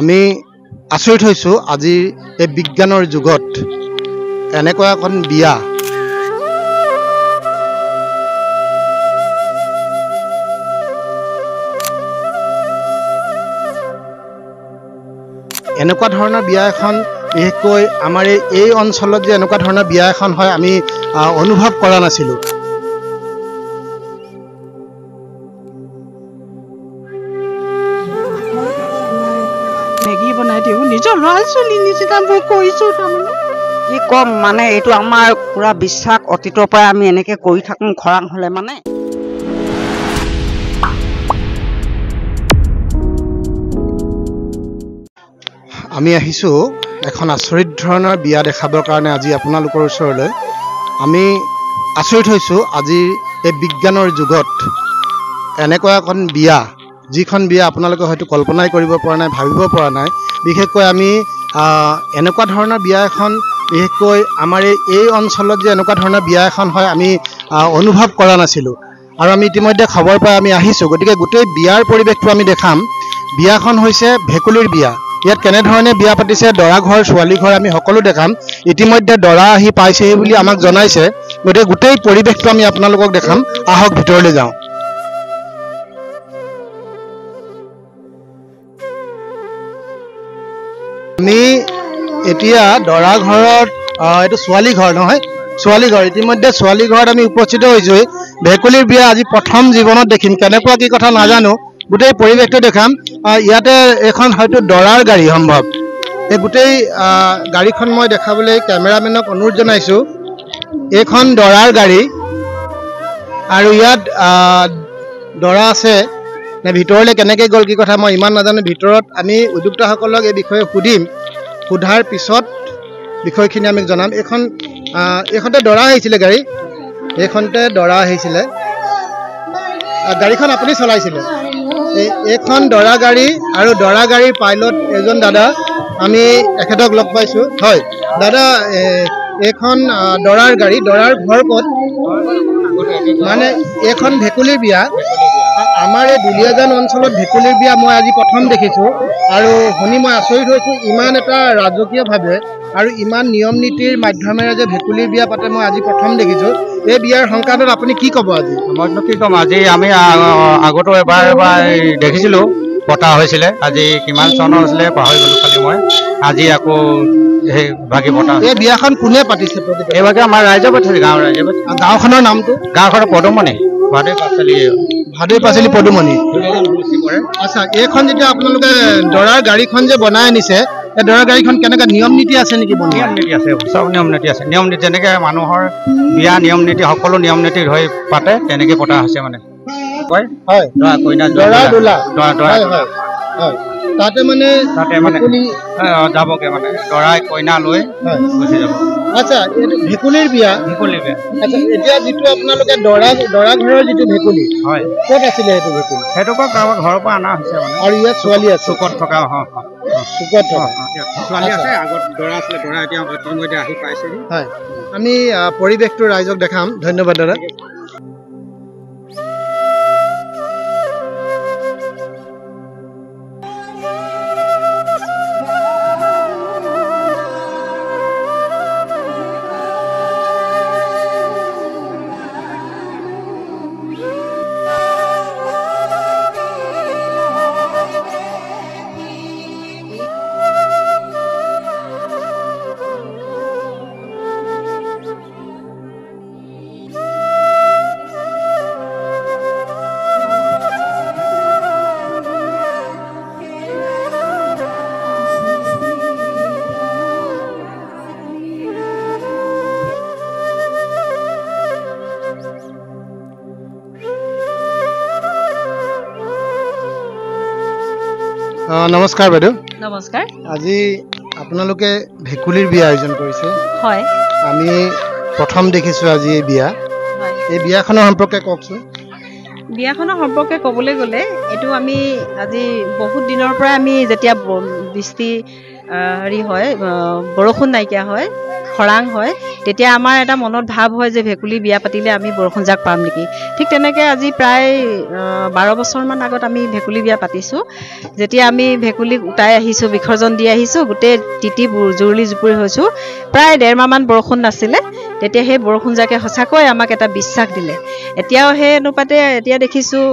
আমি আচৰিত হৈছোঁ আজিৰ এই বিজ্ঞানৰ যুগত এনেকুৱা এখন বিয়া এনেকুৱা ধৰণৰ বিয়া এখন বিশেষকৈ আমাৰ এই অঞ্চলত যে এনেকুৱা ধৰণৰ বিয়া এখন হয় আমি অনুভৱ কৰা নাছিলোঁ। মেগী বনাই দিওঁ নিজৰ ল'ৰা ছোৱালীৰ নিচিনা মই কৰিছোঁ তাৰমানে কি ক'ম মানে এইটো আমাৰ পুৰা বিশ্বাস অতীতৰ পৰা আমি এনেকৈ কৰি থাকোঁ খৰাং হ'লে মানে। আমি আহিছোঁ এখন আচৰিত ধৰণৰ বিয়া দেখাবৰ কাৰণে আজি আপোনালোকৰ ওচৰলৈ। আমি আচৰিত হৈছোঁ আজিৰ এই বিজ্ঞানৰ যুগত এনেকুৱা এখন বিয়া যিখন বিয়া আপোনালোকে হয়তো কল্পনাই কৰিব পৰা নাই, ভাবিব পৰা নাই। বিশেষকৈ আমি এনেকুৱা ধৰণৰ বিয়া এখন বিশেষকৈ আমাৰ এই অঞ্চলত যে এনেকুৱা ধৰণৰ বিয়া এখন হয় আমি অনুভৱ কৰা নাছিলোঁ। আৰু আমি ইতিমধ্যে খবৰ পাই আমি আহিছোঁ, গতিকে গোটেই বিয়াৰ পৰিৱেশটো আমি দেখাম। বিয়াখন হৈছে ভেকুলীৰ বিয়া। ইয়াত কেনেধৰণে বিয়া পাতিছে, দৰা ঘৰ ছোৱালী ঘৰ আমি সকলো দেখাম। ইতিমধ্যে দৰা আহি পাইছেহি বুলি আমাক জনাইছে, গতিকে গোটেই পৰিৱেশটো আমি আপোনালোকক দেখাম। আহক ভিতৰলৈ যাওঁ। আমি এতিয়া দৰা ঘৰত এইটো ছোৱালী ঘৰ নহয়, ছোৱালী ঘৰ। ইতিমধ্যে ছোৱালী ঘৰত আমি উপস্থিত হৈছোঁ। ভেকুলীৰ বিয়া আজি প্ৰথম জীৱনত দেখিম, কেনেকুৱা কি কথা নাজানো, গোটেই পৰিৱেশটো দেখাম। ইয়াতে এখন হয়তো দৰাৰ গাড়ী সম্ভৱ। এই গোটেই গাড়ীখন মই দেখাবলৈ কেমেৰামেনক অনুৰোধ জনাইছোঁ। এইখন দৰাৰ গাড়ী আৰু ইয়াত দৰা আছে নে ভিতৰলৈ কেনেকৈ গ'ল কি কথা মই ইমান নাজানো। ভিতৰত আমি উদ্যোক্তাসকলক এই বিষয়ে সুধিম, সোধাৰ পিছত বিষয়খিনি আমি জনাম। এইখনতে দৰা আহিছিলে গাড়ী, এইখনতে দৰা আহিছিলে। গাড়ীখন আপুনি চলাইছিলে? এইখন দৰা গাড়ী আৰু দৰা গাড়ীৰ পাইলট এজন দাদা, আমি এখেতক লগ পাইছোঁ। হয় দাদা, এইখন দৰাৰ গাড়ী, দৰাৰ ঘৰ ক'ত? মানে এইখন ভেকুলীৰ বিয়া। আমাৰ এই দুলীয়াজান অঞ্চলত ভেকুলীৰ বিয়া মই আজি প্ৰথম দেখিছোঁ আৰু শুনি মই আচৰিত হৈছোঁ। ইমান এটা ৰাজকীয়ভাৱে আৰু ইমান নিয়ম নীতিৰ মাধ্যমেৰে যে ভেকুলীৰ বিয়া পাতে মই আজি প্ৰথম দেখিছোঁ। এই বিয়াৰ সংক্ৰান্তত আপুনি কি ক'ব আজি? মইনো কি ক'ম, আজি আমি আগতো এবাৰ দেখিছিলোঁ, পতা হৈছিলে। আজি কিমান চনৰ আছিলে পাহৰি গ'লোঁ, খালি মই আজি আকৌ সেই ভাগি পতা। এই বিয়াখন কোনে পাতিছে? এইভাগে আমাৰ ৰাইজে পাতিছে, গাঁৱৰ ৰাইজে পাতিছে। গাঁওখনৰ নামটো? গাঁওখনৰ পদুমণি, ভাদৈ পাচলি পদুমণি। আচ্ছা, এইখন যেতিয়া আপোনালোকে দৰাৰ গাড়ীখন যে বনাই আনিছে, এই দৰাৰ গাড়ীখন কেনেকুৱা নিয়ম নীতি আছে নেকি? নিয়ম নীতি আছে, চব নিয়ম নীতি আছে। নিয়ম নীতি যেনেকৈ মানুহৰ বিয়া নিয়ম নীতি সকলো নিয়ম নীতি হৈ পাতে তেনেকৈ পতা হৈছে মানে। হয়, দৰা কইনা দৰা দোলা তাতে মানে যাবগে মানে দৰাই কইনা লৈ গুচি যাব। আচ্ছা, এইটো ভেকুলীৰ বিয়া। ভেকুলীৰ বিয়া। আচ্ছা, এতিয়া যিটো আপোনালোকে দৰা ঘৰৰ যিটো ভেকুলী, হয়, ক'ত আছিলে সেইটো ভেকুলী? সেইটো পৰা ঘৰৰ পৰা অনা হৈছে মানে। আৰু ইয়াত ছোৱালী আছে? চুকত থকা। চুকত থকা ছোৱালী আছে, আগত দৰা আছিলে, দৰা এতিয়া ইতিমধ্যে আহি পাইছেহি। হয়, আমি পৰিৱেশটো ৰাইজক দেখাম। ধন্যবাদ দাদা। নমস্কাৰ বাইদেউ। নমস্কাৰ। আজি আপোনালোকে ভেকুলীৰ বিয়া আয়োজন কৰিছে? হয়, আমি প্ৰথম দেখিছোঁ আজি এই বিয়া। হয়, এই বিয়াখনৰ সম্পৰ্কে কওকচোন। বিয়াখনৰ সম্পৰ্কে ক'বলৈ গ'লে এইটো আমি আজি বহুত দিনৰ পৰা আমি যেতিয়া বৃষ্টি হেৰি হয়, বৰষুণ নাইকিয়া হয়, খৰাং হয় তেতিয়া আমাৰ এটা মনত ভাৱ হয় যে ভেকুলী বিয়া পাতিলে আমি বৰষুণ জাক পাম নেকি। ঠিক তেনেকৈ আজি প্ৰায় 12 বছৰমান আগত আমি ভেকুলী বিয়া পাতিছোঁ। যেতিয়া আমি ভেকুলীক উটাই আহিছোঁ, বিসৰ্জন দি আহিছোঁ, গোটেই তিতি জুৰুলি জুপুৰি হৈছোঁ, প্ৰায় 1.5 মাহমান বৰষুণ নাছিলে। তেতিয়া সেই বৰষুণ জাকে সঁচাকৈ আমাক এটা বিশ্বাস দিলে। এতিয়াও সেই অনুপাতে এতিয়া দেখিছোঁ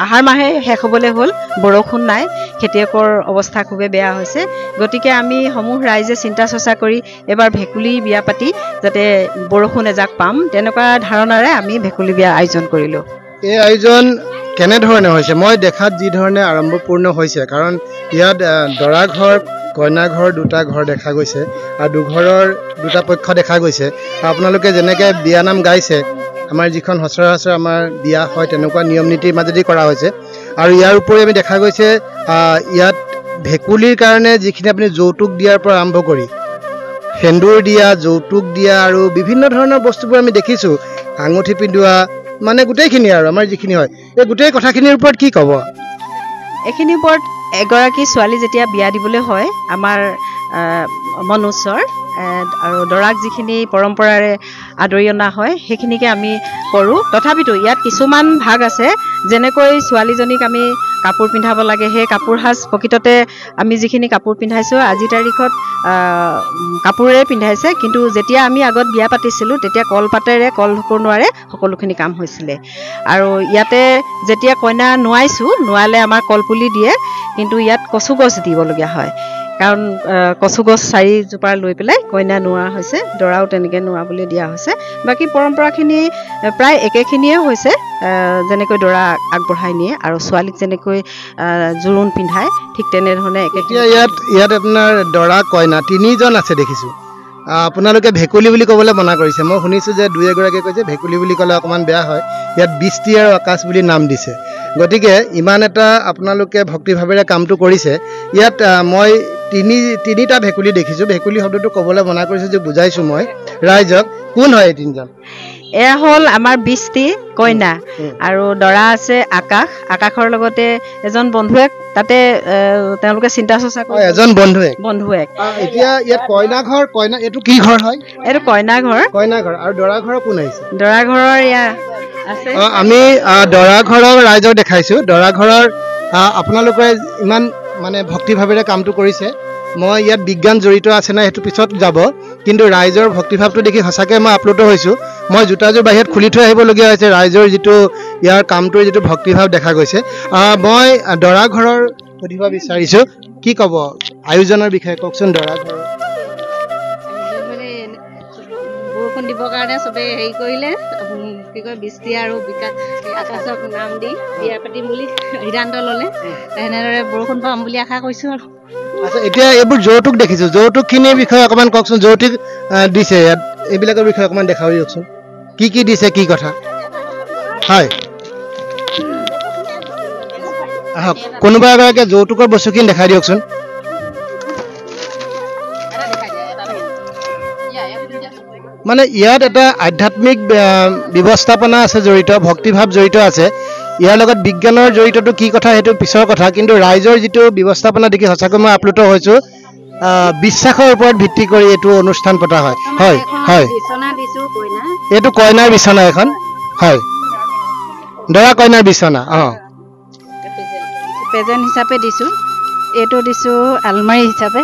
আহাৰ মাহে শেষ হ'বলৈ হ'ল, বৰষুণ নাই, খেতিয়কৰ অৱস্থা খুবেই বেয়া হৈছে। গতিকে আমি সমূহ ৰাইজে চিন্তা চৰ্চা কৰি এবাৰ ভেকুলী বিয়া পাতি যাতে বৰষুণ এজাক পাম তেনেকুৱা ধাৰণাৰে আমি ভেকুলী বিয়া আয়োজন কৰিলোঁ। এই আয়োজন কেনেধৰণে হৈছে? মই দেখাত যি ধৰণে আৰম্ভপূৰ্ণ হৈছে, কাৰণ ইয়াত দৰা ঘৰ কইনা ঘৰ দুটা ঘৰ দেখা গৈছে আৰু দুঘৰৰ দুটা পক্ষ দেখা গৈছে। আপোনালোকে যেনেকৈ বিয়ানাম গাইছে, আমাৰ যিখন সচৰাচৰ আমাৰ বিয়া হয় তেনেকুৱা নিয়ম নীতিৰ মাজেদি কৰা হৈছে। আৰু ইয়াৰ উপৰি আমি দেখা গৈছে ইয়াত ভেকুলীৰ কাৰণে যিখিনি আপুনি যৌতুক দিয়াৰ পৰা আৰম্ভ কৰি সেন্দুৰ দিয়া, যৌতুক দিয়া আৰু বিভিন্ন ধৰণৰ বস্তুবোৰ আমি দেখিছোঁ, আঙুঠি পিন্ধোৱা, মানে গোটেইখিনি আৰু আমাৰ যিখিনি হয় এই গোটেই কথাখিনিৰ ওপৰত কি ক'ব? এইখিনিৰ ওপৰত এগৰাকী ছোৱালী যেতিয়া বিয়া দিবলৈ হয় আমাৰ মনুষ্যৰ আৰু দৰাক যিখিনি পৰম্পৰাৰে আদৰি অনা হয় সেইখিনিকে আমি কৰোঁ। তথাপিতো ইয়াত কিছুমান ভাগ আছে, যেনেকৈ ছোৱালীজনীক আমি কাপোৰ পিন্ধাব লাগে, সেই কাপোৰ সাজ প্ৰকৃততে আমি যিখিনি কাপোৰ পিন্ধাইছোঁ আজিৰ তাৰিখত কাপোৰেৰে পিন্ধাইছে, কিন্তু যেতিয়া আমি আগত বিয়া পাতিছিলোঁ তেতিয়া কলপাতেৰে, কল ঢকোনোৱাৰে সকলোখিনি কাম হৈছিলে। আৰু ইয়াতে যেতিয়া কইনা নোৱালে আমাৰ কলপুলি দিয়ে, কিন্তু ইয়াত কচু গছ দিবলগীয়া হয়, কাৰণ কচু গছ 4 জোপা লৈ পেলাই কইনা নোৱা হৈছে, দৰাও তেনেকৈ নোৱাবলৈ দিয়া হৈছে। বাকী পৰম্পৰাখিনি প্ৰায় একেখিনিয়ে হৈছে, যেনেকৈ দৰা আগবঢ়াই নিয়ে আৰু ছোৱালীক যেনেকৈ জোৰোণ পিন্ধায় ঠিক তেনেধৰণে এতিয়া ইয়াত আপোনাৰ দৰা কইনা 3জন আছে দেখিছোঁ। আপোনালোকে ভেকুলী বুলি ক'বলৈ মনা কৰিছে। মই শুনিছোঁ যে 2-এগৰাকীয়ে কৈছে ভেকুলী বুলি ক'লে অকণমান বেয়া হয়, ইয়াত বৃষ্টি আৰু আকাশ বুলি নাম দিছে। গতিকে ইমান এটা আপোনালোকে ভক্তিভাৱেৰে কামটো কৰিছে। ইয়াত মই তিনিটা ভেকুলী দেখিছোঁ। ভেকুলী শব্দটো ক'বলৈ মনা কৰিছোঁ যে বুজাইছোঁ মই ৰাইজক। কোন হয় এই 3জন? এয়া হ'ল আমাৰ বৃষ্টি কইনা, আৰু দৰা আছে আকাশৰ লগতে এজন বন্ধুৱেক, তাতে তেওঁলোকে চিন্তা চৰ্চা কৰে, এজন বন্ধুৱেক। এতিয়া ইয়াত কইনা এইটো কি ঘৰ হয়? এইটো কইনা ঘৰ। আৰু দৰা ঘৰৰ কোন আহিছে? দৰা ঘৰৰ এয়া আছে। আমি দৰা ঘৰৰ ৰাইজক দেখাইছোঁ। দৰা ঘৰৰ আপোনালোকে ইমান মানে ভক্তিভাৱেৰে কামটো কৰিছে। মই ইয়াত বিজ্ঞান জড়িত আছে নাই সেইটো পিছত যাব, কিন্তু ৰাইজৰ ভক্তিভাৱটো দেখি সঁচাকৈ মই আপ্লুত হৈছোঁ। মই জোতাযোৰ বাহিৰত খুলি থৈ আহিবলগীয়া হৈছে, ৰাইজৰ যিটো ইয়াৰ কামটোৰ যিটো ভক্তিভাৱ দেখা গৈছে। মই দৰা ঘৰৰ সুধিব বিচাৰিছোঁ, কি ক'ব আয়োজনৰ বিষয়ে কওকচোন। দৰা ঘৰৰ বৰষুণ দিবৰ কাৰণে চবেই হেৰি কৰিলে, কি কয় বৃষ্টি আৰু আকাশক নাম দি বিয়া পাতিম বুলি সিদ্ধান্ত ল'লে। তেনেদৰে বৰষুণ পাম বুলি আশা কৰিছোঁ আৰু। আচ্ছা, এতিয়া এইবোৰ যৌতুক দেখিছোঁ, যৌতুকখিনিৰ বিষয়ে অকণমান কওকচোন। যৌতুক দিছে ইয়াত, এইবিলাকৰ বিষয়ে অকণমান দেখাই দিয়কচোন। কি দিছে, কি কথা? হয়, আহক, কোনোবা এগৰাকীয়ে যৌতুকৰ বস্তুখিনি দেখাই দিয়কচোন। মানে ইয়াত এটা আধ্যাত্মিক ব্যৱস্থাপনা আছে জড়িত, ভক্তিভাৱ জড়িত আছে। ইয়াৰ লগত বিজ্ঞানৰ জড়িতটো কি কথা সেইটো পিছৰ কথা, কিন্তু ৰাইজৰ যিটো ব্যৱস্থাপনা দেখি সঁচাকৈ মই আপ্লুত হৈছোঁ। বিশ্বাসৰ ওপৰত ভিত্তি কৰি এইটো অনুষ্ঠান পতা হয়। হয় হয়, এইটো কইনাৰ বিচনা এখন। হয়, দৰা কইনাৰ বিচনা। প্ৰেজেণ্ট হিচাপে দিছোঁ। এইটো দিছোঁ আলমাৰি হিচাপে।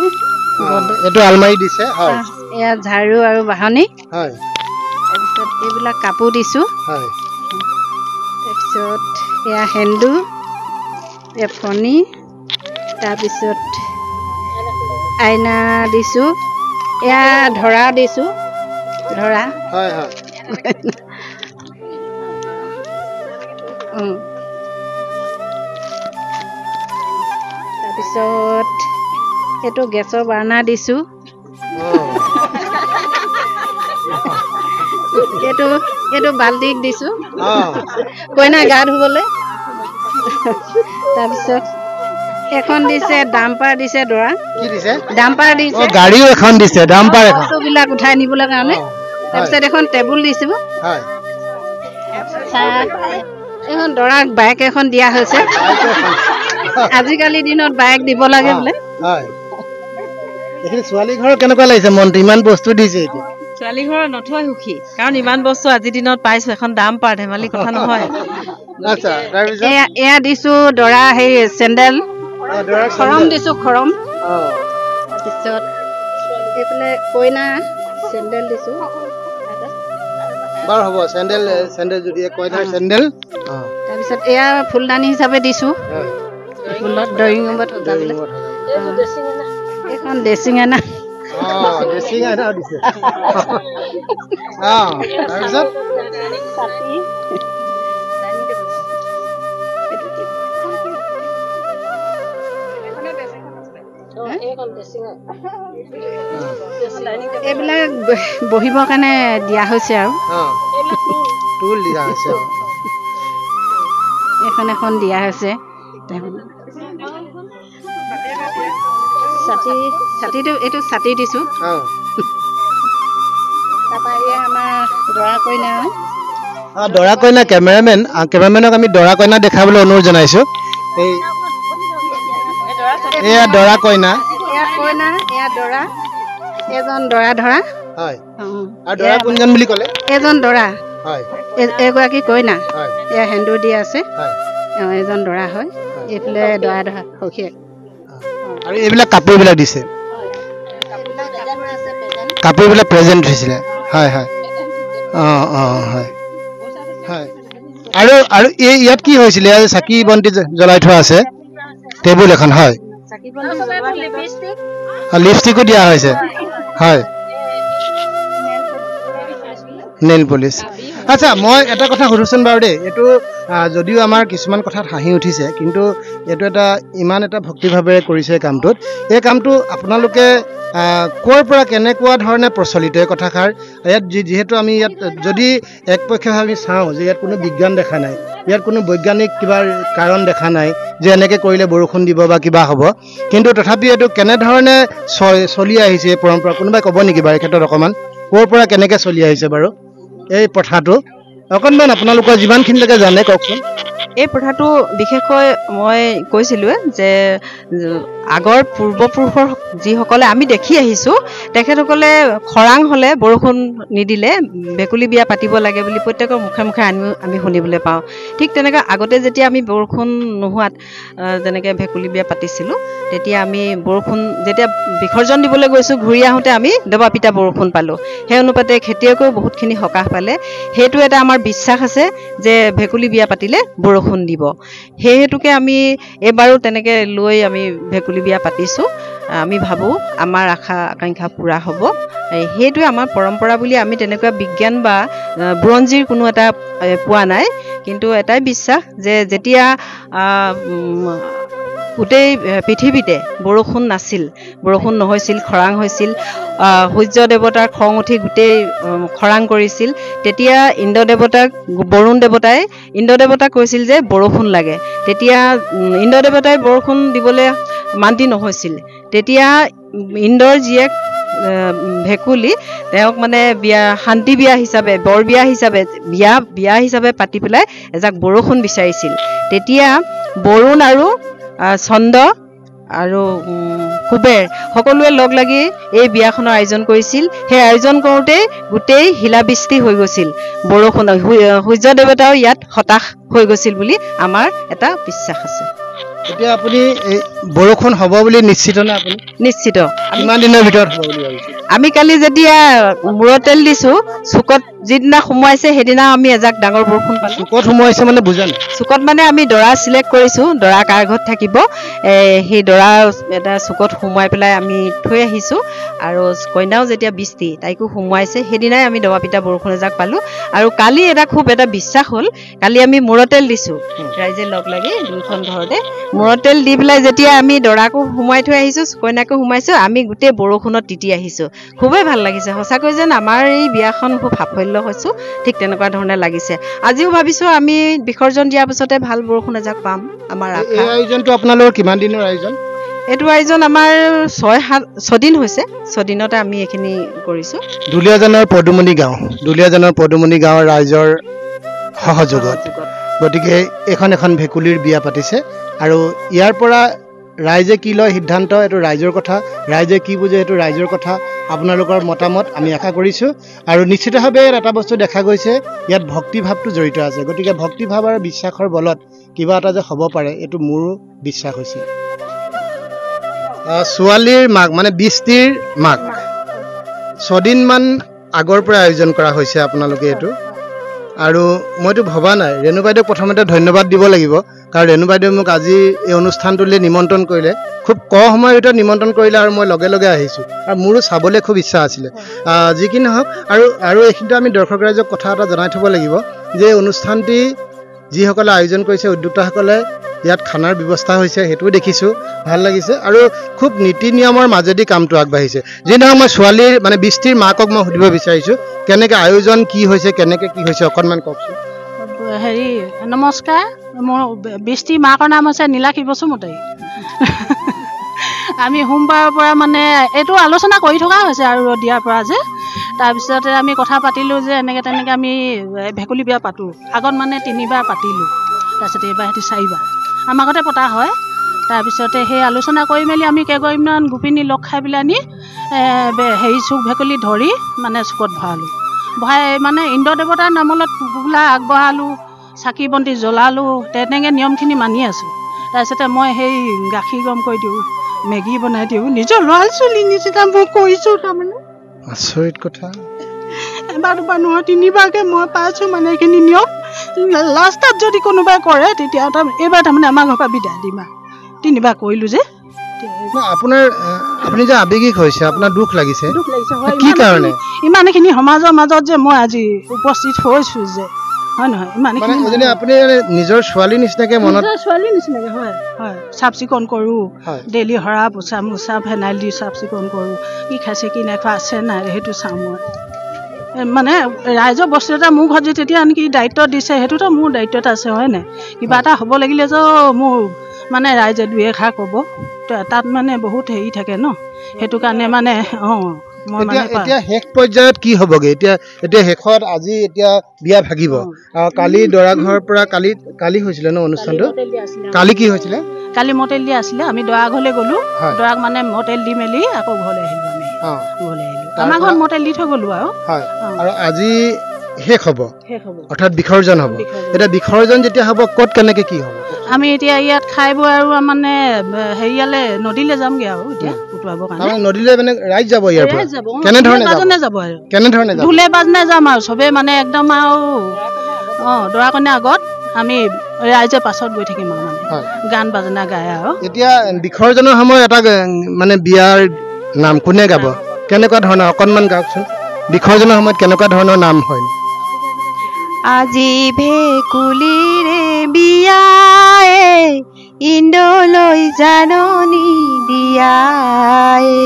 এইটো আলমাৰি দিছে। হয়, এয়া ঝাৰু আৰু বাহনি। হয়, তাৰপিছত এইবিলাক কাপোৰ দিছোঁ। হয়, তাৰপিছত এয়া সেন্দুৰ, এয়া ফণি, তাৰপিছত আইনা দিছোঁ। এয়া ধৰা দিছোঁ, ধৰা। হয়, হয়। তাৰপিছত এইটো গেছৰ বাৰ্ণাৰ দিছোঁ। এইটো বাল্টিক দিছোঁ কইনা গা ধুবলৈ। তাৰপিছত এখন দিছে ডাম্পাৰ দিছে দৰা। কি দিছে? ডাম্পাৰ দিছে। গাড়ীও এখন দিছে, ডাম্পাৰ এখন। বস্তুবিলাক উঠাই নিবলৈ কাৰণে। তাৰপিছত এখন টেবুল দিছোঁ। হয়, এখন দৰাক বাইক এখন দিয়া হৈছে। আজিকালি দিনত বাইক দিব লাগে বোলে। হয়, এইখিনি ছোৱালী ঘৰ কেনেকুৱা লাগিছে মনটো ইমান বস্তু দিছে এতিয়া ছোৱালী ঘৰৰ নথৈ সুখী কাৰণ ইমান বস্তু আজিৰ দিনত পাইছো এখন দাম পাৰ ধেমালি কথা নহয় আচ্ছা তাৰপিছত এয়া দিছো দৰা সেই চেণ্ডেল খৰম দিছো খৰম তাৰপিছত এইফালে কইনা চেণ্ডেল দিছো বাৰু হ'ব চেণ্ডেল যদি কইনাৰ চেণ্ডেল তাৰপিছত এয়া ফুলদানি হিচাপে দিছো ফুলত ড্ৰয়িং ৰুমত সজাবলৈ এইখন ড্ৰেছিং আইনা ড্ৰেছিং আইনাও দিছে তাৰপিছত এইবিলাক বহিবৰ কাৰণে দিয়া হৈছে আৰু টুল দিয়া হৈছে এইখন এখন দিয়া হৈছে ছাতিটো এইটো ছাতি দিছো তাৰপৰা এয়া আমাৰ দৰা কইনা দৰা কইনা কেমেৰামেনক আমি দৰা কইনা দেখাবলৈ অনুৰোধ জনাইছো এয়া দৰা কইনা এয়া কইনা এয়া দৰা এজন দৰা ধৰা হয় আৰু দৰা কোনজন বুলি ক'লে এজন দৰা হয় এগৰাকী কইনা হয় এয়া সেন্দুৰ দিয়া আছে হয় এজন দৰা হয় এইফালে দৰা ধৰা সখীয়ে আৰু এইবিলাক কাপোৰবিলাক দিছে কাপোৰবিলাক প্ৰেজেণ্ট হৈছিলে হয় হয় হয় হয় আৰু ইয়াত কি হৈছিলে চাকি বন্তি জ্বলাই থোৱা আছে টেবুল এখন হয় লিপষ্টিকো দিয়া হৈছে হয় নেইল পলিচ আচ্ছা মই এটা কথা সুধোচোন বাৰু দেই এইটো যদিও আমাৰ কিছুমান কথাত হাঁহি উঠিছে কিন্তু এইটো ইমান এটা ভক্তিভাৱেৰে কৰিছে কামটোত এই কামটো আপোনালোকে ক'ৰ পৰা কেনেকুৱা ধৰণে প্ৰচলিত এই কথাষাৰ ইয়াত যিহেতু আমি ইয়াত যদি একপক্ষে আমি চাওঁ যে ইয়াত কোনো বিজ্ঞান দেখা নাই ইয়াত কোনো বৈজ্ঞানিক কিবা কাৰণ দেখা নাই যে এনেকৈ কৰিলে বৰষুণ দিব বা কিবা হ'ব কিন্তু তথাপি এইটো কেনেধৰণে চলি আহিছে এই পৰম্পৰা কোনোবাই ক'ব নেকি বাৰু এই ক্ষেত্ৰত অকণমান ক'ৰ পৰা কেনেকৈ চলি আহিছে বাৰু এই প্ৰথাটো অকণমান আপোনালোকৰ যিমানখিনিলৈকে জানে কওকচোন এই প্ৰথাটো বিশেষকৈ মই কৈছিলোঁৱে যে আগৰ পূৰ্বপুৰুষৰ যিসকলে আমি দেখি আহিছোঁ তেখেতসকলে খৰাং হ'লে বৰষুণ নিদিলে ভেকুলী বিয়া পাতিব লাগে বুলি প্ৰত্যেকৰ মুখে মুখে আমি শুনিবলৈ পাওঁ ঠিক তেনেকৈ আগতে যেতিয়া আমি বৰষুণ নোহোৱাত যেনেকৈ ভেকুলী বিয়া পাতিছিলোঁ তেতিয়া আমি বৰষুণ যেতিয়া বিসৰ্জন দিবলৈ গৈছোঁ ঘূৰি আহোঁতে আমি দবাপিটা বৰষুণ পালোঁ সেই অনুপাতে খেতিয়কেও বহুতখিনি সকাহ পালে সেইটো এটা আমাৰ বিশ্বাস আছে যে ভেকুলী বিয়া পাতিলে বৰষুণ দিব সেই হেতুকে আমি এইবাৰো তেনেকৈ লৈ আমি ভেকুলী বিয়া পাতিছোঁ আমি ভাবোঁ আমাৰ আশা আকাংক্ষা পূৰা হ'ব সেইটোৱে আমাৰ পৰম্পৰা বুলি আমি তেনেকুৱা বিজ্ঞান বা বুৰঞ্জীৰ কোনো এটা পোৱা নাই কিন্তু এটাই বিশ্বাস যে যেতিয়া গোটেই পৃথিৱীতে বৰষুণ নাছিল বৰষুণ নহৈছিল খৰাং হৈছিল সূৰ্য দেৱতাৰ খং উঠি গোটেই খৰাং কৰিছিল তেতিয়া বৰুণ দেৱতাই ইন্দ্ৰ দেৱতাক কৈছিল যে বৰষুণ লাগে তেতিয়া ইন্দ্ৰ দেৱতাই বৰষুণ দিবলৈ মান্তি নহৈছিল তেতিয়া ইন্দ্ৰৰ জীয়েক ভেকুলী তেওঁক মানে শান্তি বিয়া হিচাপে বৰ বিয়া হিচাপে বিয়া হিচাপে পাতি পেলাই এজাক বৰষুণ বিচাৰিছিল তেতিয়া বৰুণ আৰু চন্দ্ৰ আৰু কুবেৰ সকলোৱে লগ লাগি এই বিয়াখনৰ আয়োজন কৰিছিল সেই আয়োজন কৰোঁতে গোটেই শিলাবৃষ্টি হৈ গৈছিল বৰষুণ সূৰ্য দেৱতাও ইয়াত হতাশ হৈ গৈছিল বুলি আমাৰ এটা বিশ্বাস আছে এতিয়া আপুনি বৰষুণ হ'ব বুলি নিশ্চিত নে আপুনি নিশ্চিত কিমান দিনৰ ভিতৰত হ'ব বুলি ভাবিছে আমি কালি যেতিয়া মূৰত তেল দিছোঁ চুকত যিদিনা সোমোৱাইছে সেইদিনা আমি এজাক ডাঙৰ বৰষুণ পালোঁ চুকত সোমোৱাইছে মানে বুজা নাই চুকত মানে আমি দৰা চিলেক্ট কৰিছোঁ দৰা কাৰ ঘৰত থাকিব সেই দৰা এটা চুকত সোমোৱাই পেলাই আমি থৈ আহিছোঁ আৰু কইনাও যেতিয়া বৃষ্টি তাইকো সোমোৱাইছে সেইদিনাই আমি দবাপিটা বৰষুণ এজাক পালোঁ আৰু কালি খুব এটা বিশ্বাস হ'ল কালি আমি মূৰত তেল দিছোঁ ৰাইজে লগ লাগি দুইখন ঘৰতে মূৰত তেল দি পেলাই যেতিয়া আমি দৰাকো সোমোৱাই থৈ আহিছোঁ কইনাকো সোমাইছোঁ আমি গোটেই বৰষুণত তিতি আহিছোঁ খুবেই ভাল লাগিছে সঁচাকৈ যেন আমাৰ এই বিয়াখন খুব সাফল্য হৈছোঁ ঠিক তেনেকুৱা ধৰণে লাগিছে আজিও ভাবিছোঁ আমি বিসৰ্জন দিয়াৰ পিছতে ভাল বৰষুণ এজাক পাম আমাৰ আশা এই আয়োজনটো আপোনালোকৰ কিমান দিনৰ আয়োজন এইটো আয়োজন আমাৰ 6 দিন হৈছে 6 দিনতে আমি এইখিনি কৰিছোঁ দুলীয়াজানৰ পদুমণি গাঁৱৰ ৰাইজৰ সহযোগত গতিকে এখন ভেকুলীৰ বিয়া পাতিছে আৰু ইয়াৰ পৰা ৰাইজে কি লয় সিদ্ধান্ত এইটো ৰাইজৰ কথা, ৰাইজে কি বুজে এইটো ৰাইজৰ কথা। আপোনালোকৰ মতামত আমি আশা কৰিছোঁ। আৰু নিশ্চিতভাৱে এটা বস্তু দেখা গৈছে, ইয়াত ভক্তিভাৱটো জড়িত আছে। গতিকে ভক্তিভাৱ আৰু বিশ্বাসৰ বলত কিবা এটা যে হ'ব পাৰে এইটো মোৰো বিশ্বাস হৈছে। ছোৱালীৰ মাক মানে বৃষ্টিৰ মাক 6 দিনমান আগৰ পৰা আয়োজন কৰা হৈছে আপোনালোকে এইটো। আৰু মইতো ভবা নাই, ৰেণু বাইদেউক প্ৰথমতে ধন্যবাদ দিব লাগিব, কাৰণ ৰেণু বাইদেৱে মোক আজি এই অনুষ্ঠানটোলৈ নিমন্ত্ৰণ কৰিলে। খুব কম সময়ৰ ভিতৰত নিমন্ত্ৰণ কৰিলে আৰু মই লগে লগে আহিছোঁ, আৰু মোৰো চাবলৈ খুব ইচ্ছা আছিলে। যি কি নহওক, আৰু এইখিনিতে আমি দৰ্শক ৰাইজক কথা এটা জনাই থ'ব লাগিব যে অনুষ্ঠানটি যিসকলে আয়োজন কৰিছে, উদ্যোক্তাসকলে ইয়াত খানাৰ ব্যৱস্থা হৈছে, সেইটোও দেখিছোঁ, ভাল লাগিছে। আৰু খুব নীতি নিয়মৰ মাজেদি কামটো আগবাঢ়িছে। যি নহওক, মই ছোৱালীৰ মানে বৃষ্টিৰ মাকক মই সুধিব বিচাৰিছোঁ, কেনেকৈ আয়োজন কি হৈছে, কেনেকৈ কি হৈছে অকণমান কওকচোন। হেৰি নমস্কাৰ, মোৰ বৃষ্টিৰ মাকৰ নাম হৈছে নীলাক্ষী বসুমতাৰী। আমি সোমবাৰৰ পৰা মানে এইটো আলোচনা কৰি থকা হৈছে আৰু দিয়াৰ পৰা যে, তাৰপিছতে আমি কথা পাতিলোঁ যে এনেকৈ তেনেকৈ আমি ভেকুলী বিয়া পাতোঁ। আগত মানে 3বাৰ পাতিলোঁ, তাৰপিছতে এইবাৰ সিহঁতি 4বাৰ আমাৰ ঘৰতে পতা হয়। তাৰপিছতে সেই আলোচনা কৰি মেলি আমি কেইগৰাকীমান গোপিনী লগ খাই পেলাই আনি হেৰি চুক ভেকুলী ধৰি মানে চুকত ভৰালোঁ। ভৰাই মানে ইন্দ্ৰ দেৱতাৰ নামত টোপোলা আগবঢ়ালোঁ, চাকি বন্তি জ্বলালোঁ, তেনেকৈ নিয়মখিনি মানি আছোঁ। তাৰপিছতে মই সেই গাখীৰ গৰম কৰি দিওঁ, মেগী বনাই দিওঁ, নিজৰ ল'ৰা ছোৱালীৰ নিচিনা মই কৰিছোঁ। তাৰমানে আচৰিত কথা। এবাৰ দুবাৰ নহয় 3বাৰকৈ মই পাইছোঁ মানে এইখিনি নিয়ম। লাষ্টত যদি কোনোবাই কৰে তেতিয়া এইবাৰ তাৰমানে আমাৰ ঘৰৰ পৰা বিদায় দিম আৰু 3বাৰ কৰিলোঁ যে। আপুনি যে আৱেগিক হৈছে, আপোনাৰ দুখ লাগিছে, দুখ লাগিছে হয়। কি কাৰণে? ইমানখিনি সমাজৰ মাজত যে মই আজি উপস্থিত হৈছোঁ যে, হয় নহয়, ইমানখিনি আপুনি নিজৰ ছোৱালীৰ নিচিনাকৈ মনত, ছোৱালীৰ নিচিনাকৈ হয় হয় চাফ চিকুণ কৰোঁ, ডেইলি সৰা পোছা মোচা ফেনাইল দি চাফ চিকুণ কৰোঁ, কি খাইছে কি নাইখোৱা আছে নাই সেইটো চাওঁ মই। মানে ৰাইজৰ বস্তু এটা মোৰ ঘৰত যে তেতিয়া আনকি দায়িত্ব দিছে, সেইটোতো মোৰ দায়িত্বত আছে হয় নাই। কিবা এটা হ'ব লাগিলে যে মোৰ মানে ৰাইজে 2 এষাৰ ক'ব, তাত মানে বহুত হেৰি থাকে ন, সেইটো কাৰণে মানে মই মানে এতিয়া শেষ পৰ্যায়ত কি হ'বগৈ? এতিয়া শেষত আজি এতিয়া বিয়া ভাগিব, কালি দৰা ঘৰৰ পৰা কালি হৈছিলে ন অনুষ্ঠানটো? কালি কি হৈছিলে? কালি মটেল দিয়া আছিলে। আমি দৰা ঘৰলৈ গ'লোঁ, দৰাক মানে মটেল দি মেলি আকৌ ঘৰলৈ আহিলোঁ। আমি ঘৰলৈ আহিলোঁ, আমাৰ ঘৰত মটেল দি থৈ গ'লোঁ আৰু আজি শেষ হ'ব, অৰ্থাৎ বিসৰ্জন হ'ব। এতিয়া বিসৰ্জন যেতিয়া হ'ব ক'ত কেনেকৈ কি হ'ব? আমি এতিয়া ইয়াত খাই বৈ আৰু মানে হেৰিয়ালৈ নদীলৈ যামগৈ আৰু এতিয়া উটুৱাবৰ কাৰণে। নদীলৈ মানে ৰাইজ যাব ইয়াৰ পৰা? যাব কেনেধৰণে যাব আৰু কেনেধৰণে যাব? ঢোলে বাজনে যাম আৰু চবেই মানে একদম আৰু দৰা কইনা আগত, আমি ৰাইজে পাছত গৈ থাকিম আৰু মানে গান বাজনা গাই আৰু। এতিয়া বিসৰ্জনৰ সময়ত এটা মানে বিয়াৰ নাম কোনে গাব, কেনেকুৱা ধৰণৰ অকণমান গাওকচোন। বিসৰ্জনৰ সময়ত কেনেকুৱা ধৰণৰ নাম হয়? আজি ভেকুলীৰে বিয়ায়ে ইন্দ্ৰলৈ জাননী দিয়ায়ে,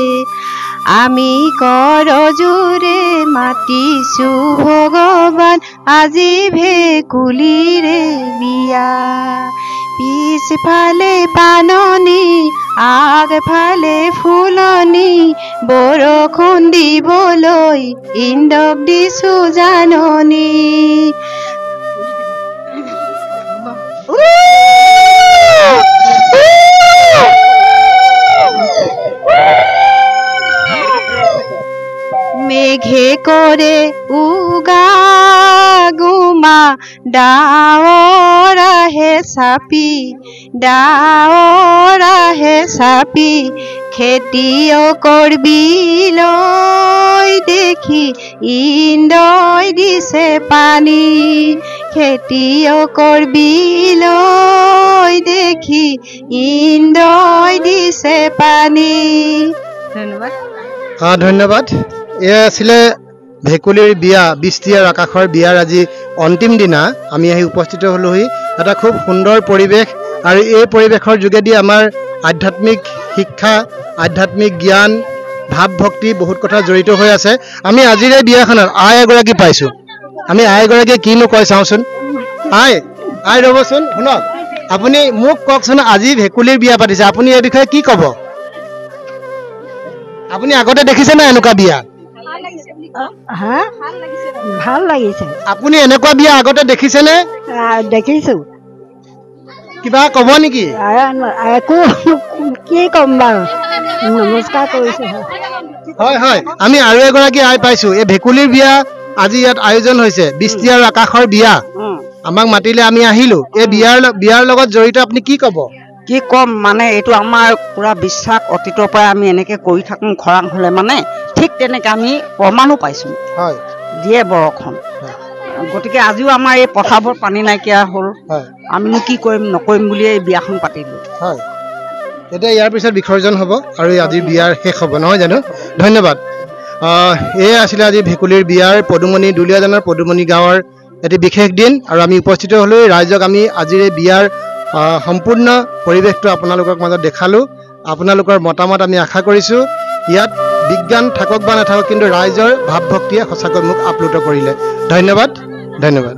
আমি কৰজোৰে মাতিছোঁ ভগৱান, আজি ভেকুলীৰে বিয়া। পিছফালে পাননি আগফালে ফুলনি, বৰষুণ দিবলৈ ইন্দ্ৰক দিছোঁ জাননী। মেঘে কৰে উগাগুমা, ডাৱৰ আহে চাপি, ডাৱৰ আহে চাপি, খেতিয়কৰ বিলৈ দেখি ইন্দ্ৰই দিছে পানী, খেতিয়কৰ বিলৈ দেখি ইন্দ্ৰই দিছে পানী। ধন্যবাদ। ধন্যবাদ। এয়া আছিলে ভেকুলীৰ বিয়া, বৃষ্টি আৰু আকাশৰ বিয়াৰ আজি অন্তিম দিনা আমি আহি উপস্থিত হ'লোহি। এটা খুব সুন্দৰ পৰিৱেশ, আৰু এই পৰিৱেশৰ যোগেদি আমাৰ আধ্যাত্মিক শিক্ষা, আধ্যাত্মিক জ্ঞান, ভাৱ ভক্তি বহুত কথা জড়িত হৈ আছে। আমি আজিৰ এই বিয়াখনত আই এগৰাকী পাইছোঁ। আমি আই এগৰাকীয়ে কিনো কয় চাওঁচোন। আই ৰ'বচোন, শুনক, আপুনি মোক কওকচোন, আজি ভেকুলীৰ বিয়া পাতিছে, আপুনি এই বিষয়ে কি ক'ব? আপুনি আগতে দেখিছে না এনেকুৱা বিয়া? ভাল লাগিছে। আপুনি এনেকুৱা বিয়া আগতে দেখিছেনে? দেখিছোঁ। কিবা ক'ব নেকি? একো কি ক'ম বাৰু, নমস্কাৰ কৰিছোঁ। হয় হয়, আমি আৰু এগৰাকী আই পাইছোঁ। এই ভেকুলীৰ বিয়া আজি ইয়াত আয়োজন হৈছে, বৃষ্টি আৰু আকাশৰ বিয়া। আমাক মাতিলে আমি আহিলোঁ। এই বিয়াৰ লগত জড়িত আপুনি কি ক'ব? কি ক'ম মানে, এইটো আমাৰ পূৰা বিশ্বাস, অতীতৰ পৰাই আমি এনেকৈ কৰি থাকোঁ। খৰাং হ'লে মানে ঠিক তেনেকৈ আমি প্ৰমাণো পাইছোঁ, হয়, দিয়ে বৰষুণ। গতিকে আজিও আমাৰ এই পথাৰবোৰ পানী নাইকিয়া হ'ল, আমিনো কি কৰিম নকৰিম বুলিয়ে এই বিয়াখন পাতিলোঁ। হয়, এতিয়া ইয়াৰ পিছত বিসৰ্জন হ'ব আৰু আজিৰ বিয়াৰ শেষ হ'ব, নহয় জানো? ধন্যবাদ। এয়ে আছিলে আজি ভেকুলীৰ বিয়াৰ পদুমণি, দুলীয়াজানৰ পদুমণি গাঁৱৰ এটি বিশেষ দিন, আৰু আমি উপস্থিত হ'লোঁ। ৰাইজক আমি আজিৰ এই বিয়াৰ সম্পূৰ্ণ পৰিৱেশটো আপোনালোকৰ মাজত দেখালোঁ। আপোনালোকৰ মতামত আমি আশা কৰিছোঁ। ইয়াত বিজ্ঞান থাকক বা নাথাকক, কিন্তু ৰাইজৰ ভাৱ ভক্তিয়ে সঁচাকৈ মোক আপ্লুত কৰিলে। ধন্যবাদ, ধন্যবাদ।